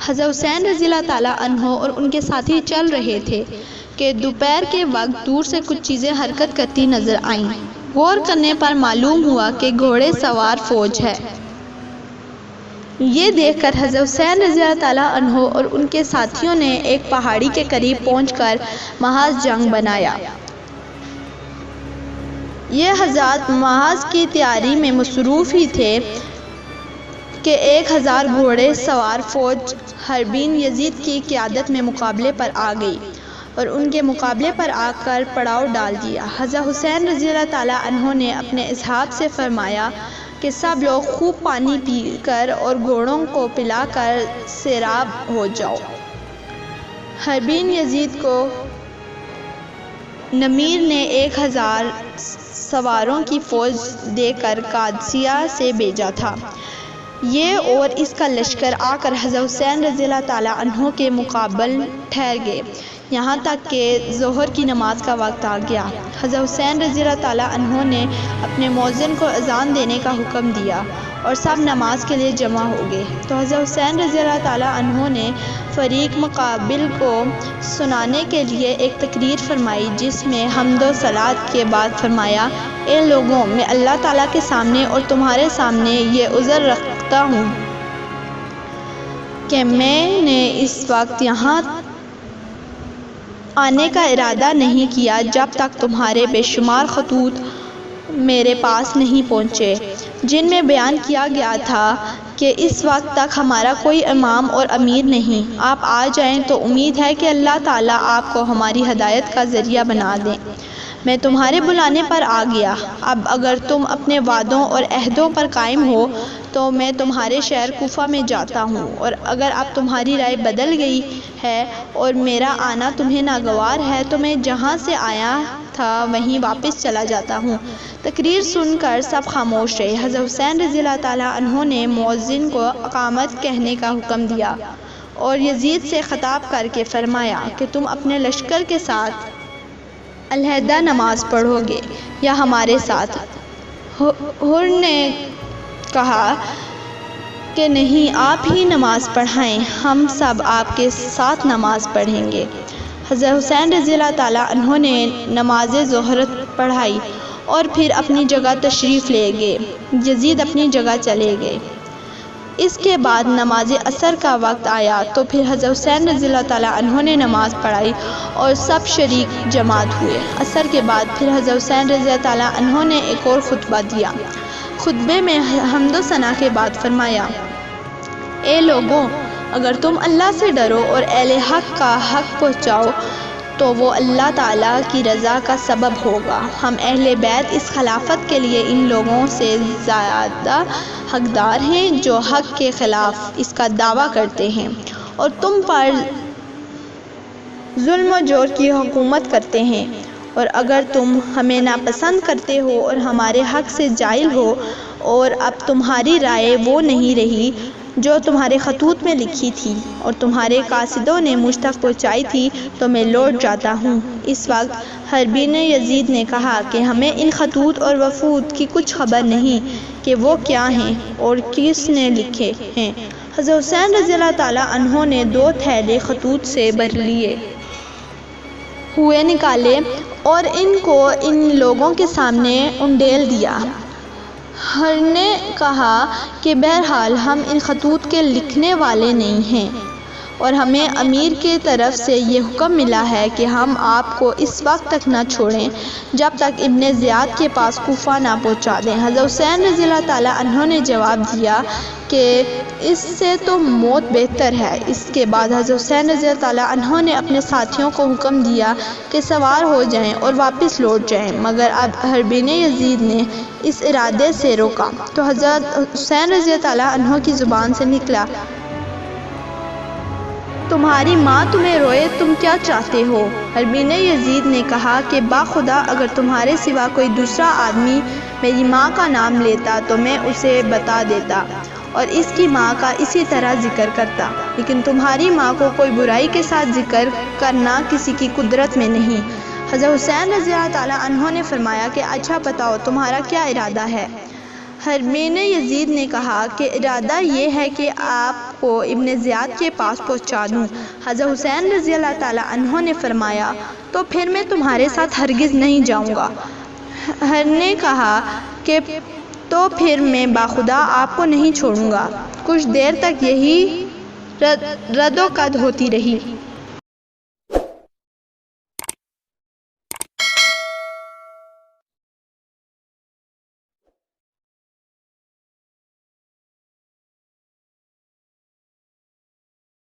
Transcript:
حضرت حسین رضی اللہ تعالیٰ عنہ اور ان کے ساتھی چل رہے تھے کہ دوپہر کے وقت دور سے کچھ چیزیں حرکت کرتی نظر آئیں۔ غور کرنے پر معلوم ہوا کہ گھوڑے سوار فوج ہے۔ یہ دیکھ کر حضرت حسین رضی اللہ تعالیٰ عنہ اور ان کے ساتھیوں نے ایک پہاڑی کے قریب پہنچ کر محاذ جنگ بنایا۔ یہ حضرات محاذ کی تیاری میں مصروف ہی تھے کہ 1000 گھوڑے سوار فوج حربین یزید کی قیادت میں مقابلے پر آ گئی اور ان کے مقابلے پر آ کر پڑاؤ ڈال دیا۔ حضرت حسین رضی اللہ تعالیٰ عنہ نے اپنے اصحاب سے فرمایا کہ سب لوگ خوب پانی پی کر اور گھوڑوں کو پلا کر سیراب ہو جاؤ۔ حربین یزید کو نمیر نے 1000 سواروں کی فوج دے کر قادسیہ سے بھیجا تھا۔ یہ اور اس کا لشکر آ کر حضرت حسین رضی اللہ تعالیٰ عنہ کے مقابل ٹھہر گئے، یہاں تک کہ ظہر کی نماز کا وقت آ گیا۔ حضرت حسین رضی اللہ تعالیٰ عنہ نے اپنے مؤذن کو اذان دینے کا حکم دیا اور سب نماز کے لیے جمع ہو گئے تو حضرت حسین رضی اللہ تعالیٰ عنہ نے فریق مقابل کو سنانے کے لیے ایک تقریر فرمائی، جس میں حمد و صلوات کے بعد فرمایا: اے لوگوں، میں اللہ تعالیٰ کے سامنے اور تمہارے سامنے یہ عذر رکھتا ہوں کہ میں نے اس وقت یہاں آنے کا ارادہ نہیں کیا جب تک تمہارے بے شمار خطوط میرے پاس نہیں پہنچے، جن میں بیان کیا گیا تھا کہ اس وقت تک ہمارا کوئی امام اور امیر نہیں۔ آپ آ جائیں تو امید ہے کہ اللہ تعالیٰ آپ کو ہماری ہدایت کا ذریعہ بنا دیں۔ میں تمہارے بلانے پر آ گیا۔ اب اگر تم اپنے وعدوں اور عہدوں پر قائم ہو تو میں تمہارے شہر کوفہ میں جاتا ہوں، اور اگر اب تمہاری رائے بدل گئی ہے اور میرا آنا تمہیں ناگوار ہے تو میں جہاں سے آیا تھا وہیں واپس چلا جاتا ہوں۔ تقریر سن کر سب خاموش رہے۔ حضرت حسین رضی اللہ تعالیٰ عنہ نے مؤذن کو اقامت کہنے کا حکم دیا اور یزید سے خطاب کر کے فرمایا کہ تم اپنے لشکر کے ساتھ علیحدہ نماز پڑھو گے یا ہمارے ساتھ؟ حر نے کہا کہ نہیں، آپ ہی نماز پڑھائیں، ہم سب آپ کے ساتھ نماز پڑھیں گے۔ حضرت حسین رضی اللہ تعالیٰ عنہ نے نماز ظہر پڑھائی اور پھر اپنی جگہ تشریف لے گئے۔ یزید اپنی جگہ چلے گئے۔ اس کے بعد نماز عصر کا وقت آیا تو پھر حضرت حسین رضی اللہ تعالیٰ عنہ نے نماز پڑھائی اور سب شریک جماعت ہوئے۔ عصر کے بعد پھر حضرت حسین رضی اللہ تعالیٰ عنہ نے ایک اور خطبہ دیا۔ خطبے میں حمد و ثنا کے بعد فرمایا: اے لوگوں، اگر تم اللہ سے ڈرو اور اہل حق کا حق پہنچاؤ تو وہ اللہ تعالیٰ کی رضا کا سبب ہوگا۔ ہم اہل بیت اس خلافت کے لیے ان لوگوں سے زیادہ حقدار ہیں جو حق کے خلاف اس کا دعویٰ کرتے ہیں اور تم پر ظلم و جور کی حکومت کرتے ہیں، اور اگر تم ہمیں ناپسند کرتے ہو اور ہمارے حق سے جاہل ہو اور اب تمہاری رائے وہ نہیں رہی جو تمہارے خطوط میں لکھی تھی اور تمہارے قاصدوں نے مجھ تک پہنچائی تھی تو میں لوٹ جاتا ہوں۔ اس وقت حربین یزید نے کہا کہ ہمیں ان خطوط اور وفود کی کچھ خبر نہیں کہ وہ کیا ہیں اور کس نے لکھے ہیں۔ حضرت حسین رضی اللہ تعالیٰ عنہ نے 2 تھیلے خطوط سے بھر لیے ہوئے نکالے اور ان کو ان لوگوں کے سامنے انڈیل دیا۔ ہر نے کہا کہ بہرحال ہم ان خطوط کے لکھنے والے نہیں ہیں اور ہمیں امیر کی طرف سے یہ حکم ملا ہے کہ ہم آپ کو اس وقت تک نہ چھوڑیں جب تک ابن زیاد کے پاس کوفہ نہ پہنچا دیں۔ حضرت حسین رضی اللہ تعالیٰ عنہ نے جواب دیا کہ اس سے تو موت بہتر ہے۔ اس کے بعد حضرت حسین رضی اللہ تعالیٰ عنہ نے اپنے ساتھیوں کو حکم دیا کہ سوار ہو جائیں اور واپس لوٹ جائیں، مگر اب حربین یزید نے اس ارادے سے روکا تو حضرت حسین رضی اللہ تعالیٰ عنہ کی زبان سے نکلا: تمہاری ماں تمہیں روئے، تم کیا چاہتے ہو؟ حربین یزید نے کہا کہ باخدا اگر تمہارے سوا کوئی دوسرا آدمی میری ماں کا نام لیتا تو میں اسے بتا دیتا اور اس کی ماں کا اسی طرح ذکر کرتا، لیکن تمہاری ماں کو کوئی برائی کے ساتھ ذکر کرنا کسی کی قدرت میں نہیں۔ حضرت حسین رضی اللہ تعالیٰ عنہ نے فرمایا کہ اچھا بتاؤ تمہارا کیا ارادہ ہے؟ حرمین یزید نے کہا کہ ارادہ یہ ہے کہ آپ کو ابن زیاد کے پاس پہنچا دوں۔ حضرت حسین رضی اللہ تعالیٰ عنہ نے فرمایا تو پھر میں تمہارے ساتھ ہرگز نہیں جاؤں گا۔ ہر نے کہا کہ تو پھر میں باخدا آپ کو نہیں چھوڑوں گا۔ کچھ دیر تک یہی رد و قد ہوتی رہی۔